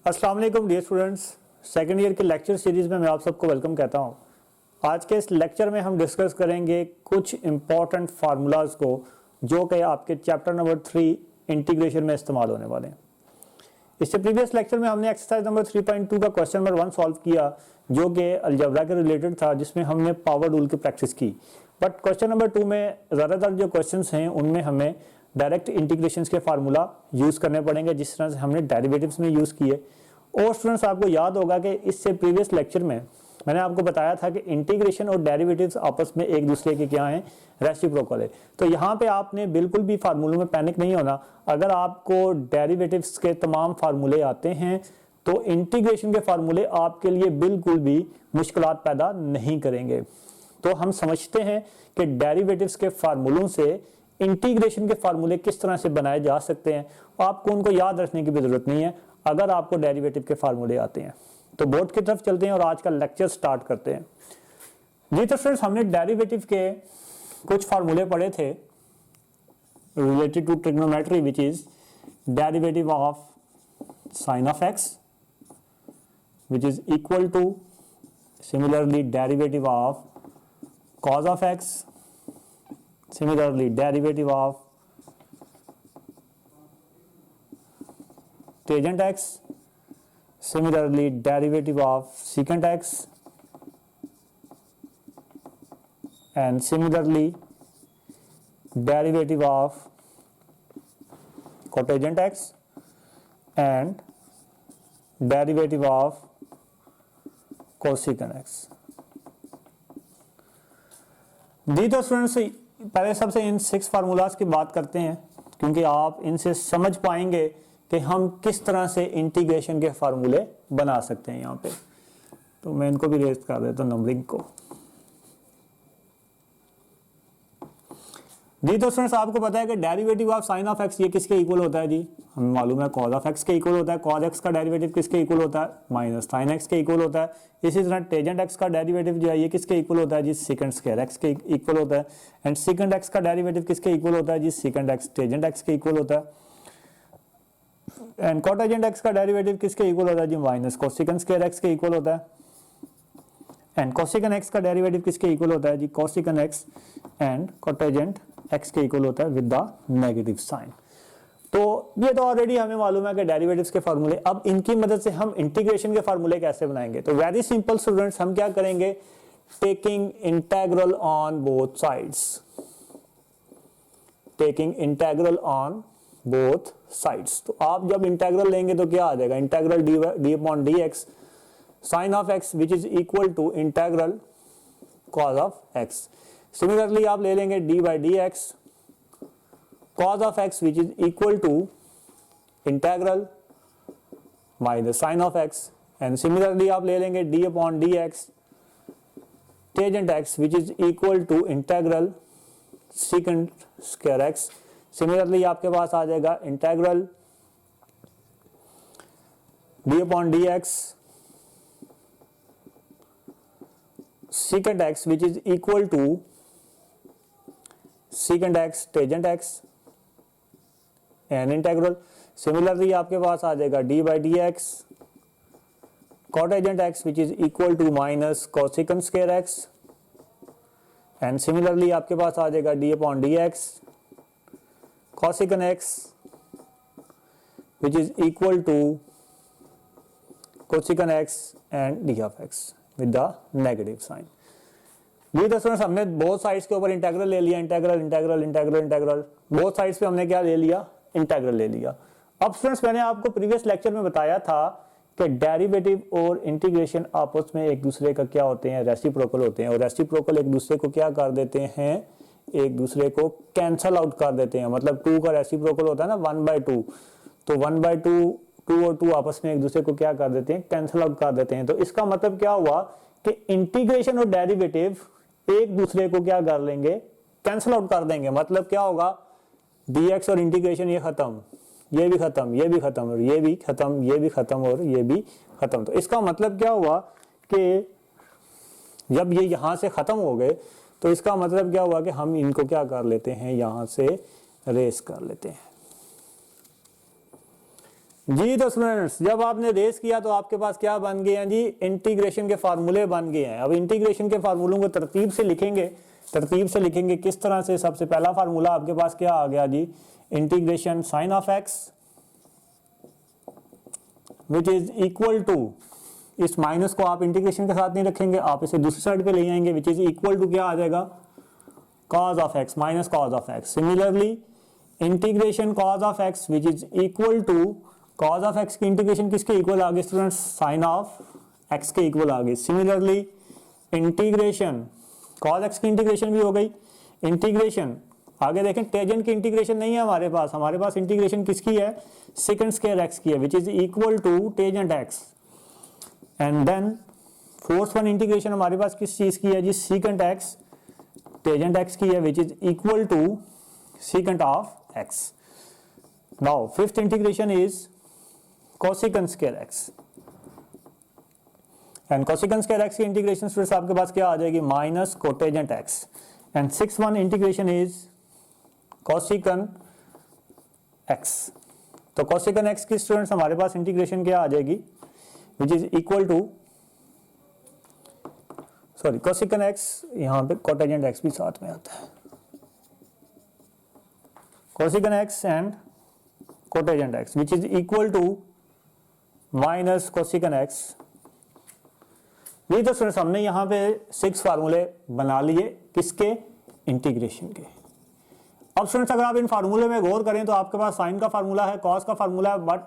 अस्सलाम वालेकुम dear students, second year के लेक्चर सीरीज़ में मैं आप सबको वेलकम कहता हूं। आज के इस लेक्चर में हम डिस्कस करेंगे कुछ इम्पॉर्टेंट फार्मूलाज को जो कि आपके चैप्टर नंबर 3 इंटीग्रेशन में इस्तेमाल होने वाले हैं। इससे प्रीवियस लेक्चर में हमने एक्सरसाइज नंबर 3.2 का क्वेश्चन नंबर 1 सॉल्व किया जो कि अलजेब्रा के रिलेटेड था, जिसमें हमने पावर रूल की प्रैक्टिस की। बट क्वेश्चन नंबर 2 में ज़्यादातर जो क्वेश्चंस हैं उनमें हमें डायरेक्ट इंटीग्रेशंस के फार्मूला यूज़ करने पड़ेंगे, जिस तरह से हमने डेरिवेटिव्स में यूज़ किए। और स्टूडेंट्स, आपको याद होगा कि इससे प्रीवियस लेक्चर में मैंने आपको बताया था कि इंटीग्रेशन और डेरिवेटिव्स आपस में एक दूसरे के क्या हैं, रेसिप्रोकल है। तो यहाँ पे आपने बिल्कुल भी फार्मूलों में पैनिक नहीं होना। अगर आपको डेरिवेटिव्स के तमाम फार्मूले आते हैं तो इंटीग्रेशन के फार्मूले आपके लिए बिल्कुल भी मुश्किलात पैदा नहीं करेंगे। तो हम समझते हैं कि डेरिवेटिव्स के फार्मूलों से इंटीग्रेशन के फार्मूले किस तरह से बनाए जा सकते हैं। आपको उनको याद रखने की भी जरूरत नहीं है अगर आपको डेरिवेटिव के फार्मूले आते हैं। तो बोर्ड की तरफ चलते हैं और आज का लेक्चर स्टार्ट करते हैं। जी तो फ्रेंड्स, हमने डेरिवेटिव के कुछ फार्मूले पढ़े थे related to trigonometry, which is derivative of sine of x which is equal to similarly derivative of cos of x, similarly derivative of tangent x, similarly derivative of secant x, and similarly derivative of cotangent x and derivative of cosecant x। जी तो students, पहले सबसे इन 6 formulas की बात करते हैं, क्योंकि आप इनसे समझ पाएंगे कि हम किस तरह से इंटीग्रेशन के फार्मूले बना सकते हैं। यहाँ पे तो मैं इनको भी रेज कर देता हूँ नंबरिंग को। जी तो स्टूडेंट्स, आपको पता है कि derivative of sine of x ये किसके इक्वल होता है? जी हमें मालूम है कॉस ऑफ एक्स के इक्वल होता है। कॉस एक्स का डेरिवेटिव किसके इक्वल होता है? माइनस साइन एक्स के इक्वल होता है। इसी तरह टेंजेंट एक्स का डेरिवेटिव जो है ये किसके इक्वल होता है? जी सेकंड स्क्वायर एक्स के इक्वल होता है। एंड सेकंड एक्स का डेरिवेटिव किसके इक्वल होता है? जी सेकंड एक्स टेंजेंट एक्स के इक्वल होता है। एंड कोटेंजेंट एक्स का डेरिवेटिव किसके इक्वल होता है? जी माइनस कोसेकंड स्क्वायर एक्स के इक्वल होता है। एंड कोसेकंड एक्स का डेरिवेटिव किसके इक्वल होता है? जी cosecant X and cotangent x के इक्वल होता है विद द नेगेटिव साइन। तो ये तो ऑलरेडी हमें मालूम है कि डेरिवेटिव्स के फार्मूले। अब इनकी मदद से हम इंटीग्रेशन के फार्मूले कैसे बनाएंगे? तो वेरी सिंपल स्टूडेंट्स, हम क्या करेंगे? Taking integral on both sides, taking integral on both sides. तो आप जब इंटेग्रल लेंगे तो क्या आ जाएगा? Integral D upon D x sine of x which is equal to integral cos of x. Similarly आप ले लेंगे D by D x cos of x which is equal to integral minus sin of x, and similarly आप ले लेंगे d upon dx tangent x which is equal to integral secant square x। Similarly आपके पास आ जाएगा integral d upon dx secant x which is equal to secant x tangent x an integral. Similarly आपके पास आ जाएगा D by D X cotangent X which is equal to minus cosecant square X. And similarly आपके पास आ जाएगा D upon D X cosecant X which is equal to cosecant X and D of X with the negative sign. ये तो students, हमने both sides के ऊपर integral ले लिया। Integral integral integral integral, both sides पे हमने क्या ले लिया? इंटेग्रल ले लिया। अब स्टूडेंट्स, मैंने आपको प्रीवियस लेक्चर में बताया था कि डेरिवेटिव और इंटीग्रेशन आपस में एक दूसरे का क्या होते हैं? रेसिप्रोकल होते हैं। और रेसिप्रोकल एक दूसरे को क्या कर देते हैं? एक दूसरे को कैंसल आउट कर देते हैं। मतलब 2 का रेसिप्रोकल होता है ना 1/2, तो 1/2 2 और 2 आपस में एक दूसरे को क्या कर देते हैं? कैंसल आउट कर देते हैं। तो इसका मतलब क्या हुआ कि इंटीग्रेशन और डेरिवेटिव एक दूसरे को क्या कर लेंगे? कैंसल आउट कर देंगे। मतलब क्या होगा? dx और इंटीग्रेशन ये खत्म, ये भी खत्म, ये भी खत्म, और ये भी खत्म, ये भी खत्म, और ये भी खत्म। तो इसका मतलब क्या हुआ कि जब ये यहां से खत्म हो गए तो इसका मतलब क्या हुआ कि हम इनको क्या कर लेते हैं? यहां से रेस कर लेते हैं। जी तो स्टूडेंट्स, जब आपने रेस किया तो आपके पास क्या बन गए हैं जी, इंटीग्रेशन के फार्मूले बन गए हैं। अब इंटीग्रेशन के फार्मूलों को तरतीब से लिखेंगे किस तरह से। सबसे पहला फार्मूला आपके पास क्या आ गया जी, integration sine of x which is equal to, इस माइनस को आप इंटीग्रेशन के साथ नहीं रखेंगे, आप इसे दूसरी साइड पे ले आएंगे, विच इज इक्वल टू क्या आ जाएगा, cos of x minus cos of x. Similarly integration cos of x which is equal to, cos of x की इंटीग्रेशन किसके इक्वल आ गई स्टूडेंट्स, साइन ऑफ एक्स के इक्वल आ गई। सिमिलरली इंटीग्रेशन cos एक्स की इंटीग्रेशन भी हो गई। इंटीग्रेशन आगे देखें, टेंजेंट की इंटीग्रेशन नहीं है हमारे पास इंटीग्रेशन किसकी है, सेकंड स्क्वायर एक्स की है, which is equal to tangent X. And then fourth one integration हमारे पास किस चीज की है जी, सीकेंट एक्स टेंजेंट एक्स की है, which is equal to secant of X. Now fifth integration is cosecant square X, and cosecant square X की इंटीग्रेशन फिर आपके पास क्या आ जाएगी, minus cotangent X. And six one integration is cosecant X. तो कोसेकेंट एक्स की students हमारे पास इंटीग्रेशन क्या आ जाएगी, which is equal to, sorry cosecant X, यहां पे कोटेजेंट एक्स भी साथ में आता है, cosecant X and cotangent X which is equal to minus cosecant X. ये तो स्टूडेंट्स हमने यहाँ पे 6 फार्मूले बना लिए किसके, इंटीग्रेशन के। अब स्टूडेंट्स अगर आप इन फार्मूले में गौर करें तो आपके पास साइन का फार्मूला है, कॉस का फार्मूला है, बट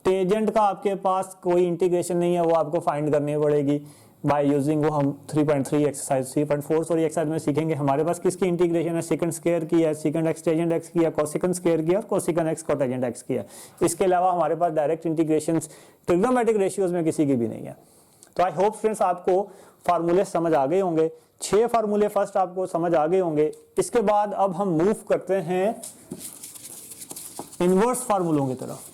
टेंजेंट का आपके पास कोई इंटीग्रेशन नहीं है, वो आपको फाइंड करनी पड़ेगी बाय यूजिंग, वो हम 3.3 एक्सरसाइज 3.4 सॉरी एक्सरसाइज में सीखेंगे। हमारे पास किसकी इंटीग्रेशन है, सेकंड स्क्वायर की है, सेकंड एक्स टेंजेंट एक्स की है, कोसेकेंट स्क्वायर की है और कोसेकेंट एक्स कोटेजेंट एक्स की है। इसके अलावा हमारे पास डायरेक्ट इंटीग्रेशन ट्रिग्नोमेट्रिक रेशियोज में किसी की भी नहीं है। तो आई होप स्टूडेंट्स आपको फार्मूले समझ आ गए होंगे, 6 फार्मूले फर्स्ट आपको समझ आ गए होंगे। इसके बाद अब हम मूव करते हैं इनवर्स फार्मूलों की तरफ।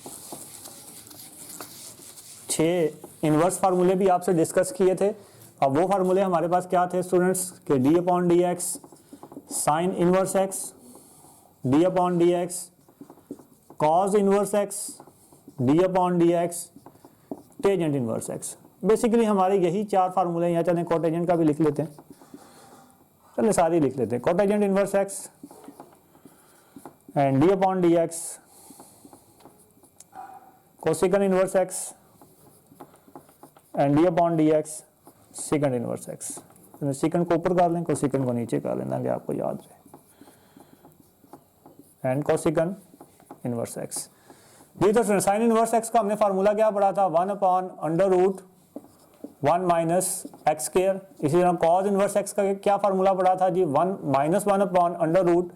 6 इनवर्स फार्मूले भी आपसे डिस्कस किए थे। अब वो फार्मूले हमारे पास क्या थे स्टूडेंट्स, के D upon D x sign inverse x, D upon D x cos inverse x, D upon D x tangent inverse x. Basically हमारे यही 4 फार्मूले हैं। यहाँ चलें कोटेजेंट का भी लिख लेते हैं, चलिए सारी लिख लेते हैं। Cotangent inverse x and D upon D X cosecant inverse x and D upon D X secant inverse X. Secant को ऊपर कर लें, कोसेकेंट को नीचे कर लेना, कि आपको याद रहे, एंड कोसेकेंट इनवर्स एक्स। जी तो साइन इनवर्स एक्स का हमने फार्मूला क्या पढ़ा था, 1 upon under root 1 minus x square. इसी तरह कॉज इनवर्स एक्स का क्या फार्मूला पढ़ा था जी, 1 minus 1 upon under root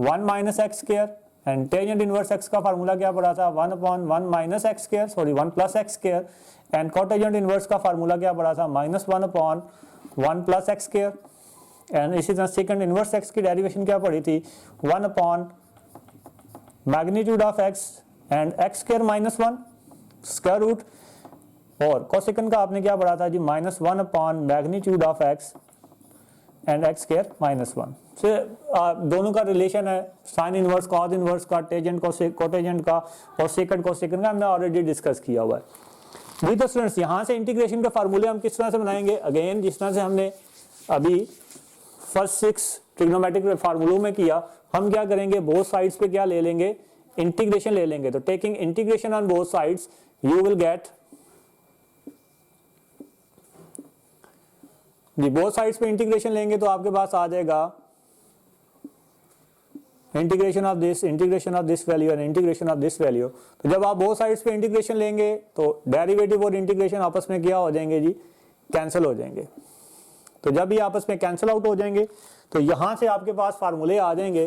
1 minus x square. And tangent inverse x का फार्मूला क्या पढ़ा था, 1 upon 1 minus x square, sorry 1 plus x square. And cotangent inverse का फार्मूला क्या पढ़ा था, minus 1 upon 1 plus x square. And इसी तरह सेकंड इनवर्स एक्स की डेरिवेशन क्या पढ़ी थी, 1 upon magnitude of x and x square minus 1 square root. और कोसेकेंट का आपने क्या पढ़ा था जी, minus 1 upon magnitude of x and x square minus 1 से दोनों का रिलेशन है, साइन इनवर्स कॉज इनवर्स का, टेंजेंट कोटेजेंट का और सेकंड कोसेकेंट का हमने ऑलरेडी डिस्कस किया हुआ है। वही तो स्टूडेंट्स यहाँ से इंटीग्रेशन के फार्मूले हम किस तरह से बनाएंगे, अगेन जिस तरह से हमने अभी फर्स्ट 6 ट्रिग्नोमेट्रिक फार्मूलों में किया, हम क्या करेंगे, बोथ साइड्स पे क्या ले लेंगे, इंटीग्रेशन ले लेंगे। तो taking integration on both sides you will get जी, बोथ साइड्स पे इंटीग्रेशन लेंगे तो आपके पास आ जाएगा integration of this value and integration of this value. तो जब आप बोथ साइड्स पे इंटीग्रेशन लेंगे तो डेरिवेटिव और इंटीग्रेशन आपस में क्या हो जाएंगे जी, कैंसिल हो जाएंगे। तो जब ये आपस में कैंसिल आउट हो जाएंगे तो यहां से आपके पास फार्मूले आ जाएंगे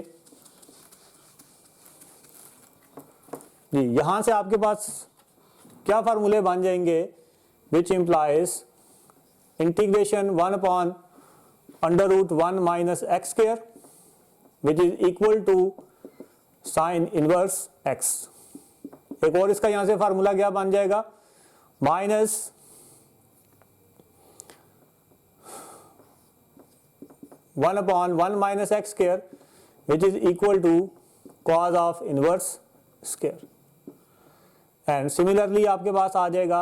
जी, यहां से आपके पास क्या फार्मूले बन जाएंगे, which implies integration 1 upon under root 1 minus x square which is equal to sine inverse x. एक और इसका यहां से फार्मूला क्या बन जाएगा, minus 1 upon 1 minus x square which is equal to cos of inverse square. And similarly आपके पास आ जाएगा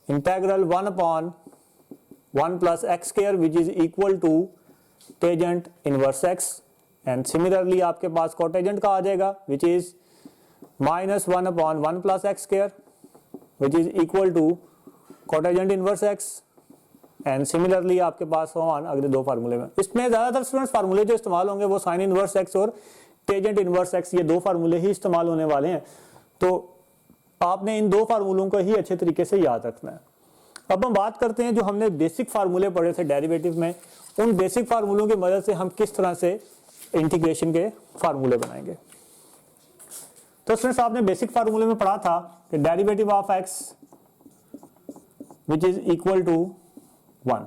integral 1/1 plus x square which is equal to tangent inverse x, and similarly आपके पास कोटेजेंट का आ जाएगा which is -1/1 plus x square which is equal to cotangent inverse x, and similarly आपके पास समान अगले दो फार्मूले में। इसमें ज्यादातर स्टूडेंट्स फार्मूले जो इस्तेमाल होंगे वो साइन इनवर्स एक्स और टेजेंट इनवर्स एक्स, ये दो फार्मूले ही इस्तेमाल होने वाले हैं, तो आपने इन दो फार्मूलों को ही अच्छे तरीके से याद रखना है। अब हम बात करते हैं जो हमने बेसिक फार्मूले पढ़े थे डेरिवेटिव में, उन बेसिक फार्मूलों की मदद से हम किस तरह से इंटीग्रेशन के फार्मूले बनाएंगे। तो स्टूडेंट्स आपने बेसिक फार्मूले में पढ़ा था कि derivative of x which is equal to 1,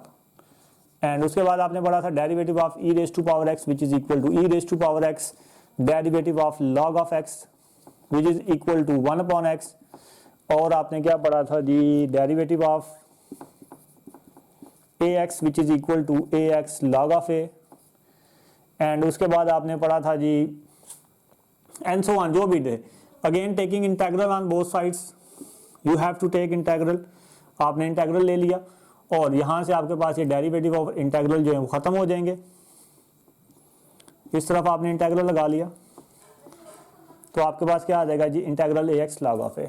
and उसके बाद आपने पढ़ा था derivative of e raise to power x which is equal to e raise to power x, derivative of log of x which is equal to 1/x, और आपने क्या पढ़ा था जी, derivative of ax which is equal to ax log of a, and उसके बाद आपने पढ़ा था जी एंड सो ऑन, जो भी they again taking integral on both sides, you have to take integral, आपने इंटेग्रल ले लिया और यहां से आपके पास ये डेरिवेटिव ऑफ इंटेग्रल जो है वो खत्म हो जाएंगे, इस तरफ आपने इंटेग्रल लगा लिया तो आपके पास क्या आ जाएगा जी, integral ax log of a।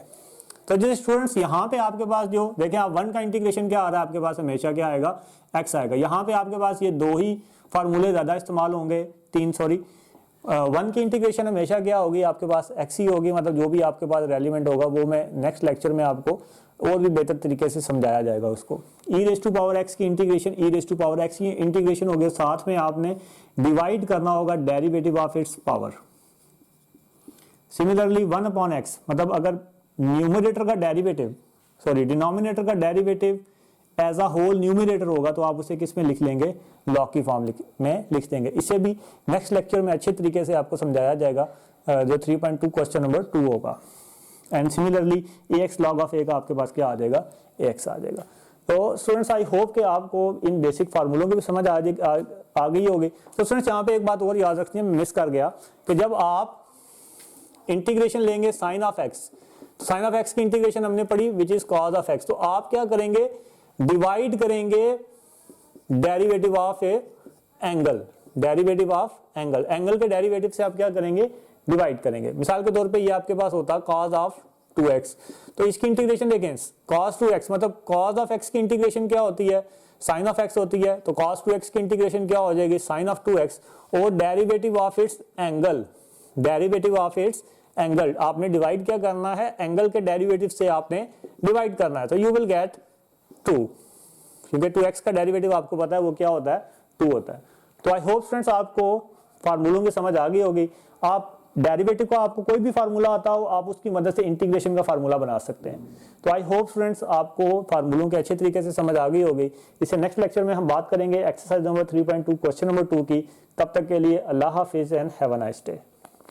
तो जो स्टूडेंट्स यहाँ पे आपके पास जो देखें आप 1 का इंटीग्रेशन क्या आ रहा है आपके पास, हमेशा क्या आएगा, x आएगा। यहाँ पे आपके पास ये दो ही फार्मूले ज्यादा इस्तेमाल होंगे, 1 की इंटीग्रेशन हमेशा क्या होगी आपके पास, x ही होगी, मतलब जो भी आपके पास रेलिवेंट होगा वो मैं नेक्स्ट लेक्चर में आपको और भी बेहतर तरीके से समझाया जाएगा उसको। E raise to power x की integration, e raise to power x की इंटीग्रेशन हो गया, साथ में आपने डिवाइड करना होगा derivative of its power. Similarly 1/x, मतलब अगर न्यूमरेटर का डेरिवेटिव, सॉरी डिनोमिनेटर का derivative as a whole numerator होगा तो आप उसे किस में लिख लेंगे, लॉग की फॉर्म में लिख देंगे। इसे भी नेक्स्ट लेक्चर में अच्छे तरीके से आपको समझाया जाएगा, जो 3.2 क्वेश्चन नंबर 2 होगा। And similarly ax log of a का आपके पास क्या आ जाएगा, ax आ जाएगा। तो स्टूडेंट्स आई होप कि आपको इन बेसिक फार्मूलों की भी समझ आ गई होगी। तो स्टूडेंट्स यहाँ पे एक बात और याद रखनी है, मिस कर गया कि जब आप इंटीग्रेशन लेंगे sine of x, sine of x की इंटीग्रेशन हमने पढ़ी which is cos of x, तो आप क्या करेंगे, डिवाइड करेंगे derivative of a angle, derivative of angle, angle के डेरिवेटिव से आप क्या करेंगे, डिवाइड करेंगे। मिसाल के तौर पे ये आपके पास होता है cos ऑफ 2x, तो इसकी इंटीग्रेशन देखें cos 2x, मतलब cos ऑफ x की इंटीग्रेशन क्या होती है, sin ऑफ x होती है, तो cos 2x की इंटीग्रेशन क्या हो जाएगी, sin ऑफ 2x, और derivative of it's angle, derivative of it's angle आपने डिवाइड क्या करना है, एंगल के डेरिवेटिव से आपने डिवाइड करना है, तो यू विल गेट 2, क्योंकि 2x का डेरिवेटिव आपको पता है वो क्या होता है, 2 होता है। तो आई होप फ्रेंड्स आपको फार्मूलों की समझ आ गई होगी। आप डेरिवेटिव का आपको कोई भी फार्मूला आता हो आप उसकी मदद से इंटीग्रेशन का फार्मूला बना सकते हैं। तो आई होप फ्रेंड्स आपको फार्मूलों के अच्छे तरीके से समझ आ गई होगी। इसे नेक्स्ट लेक्चर में हम बात करेंगे एक्सरसाइज नंबर 3.2 क्वेश्चन नंबर 2 की। तब तक के लिए अल्लाह हाफिज and have a nice day.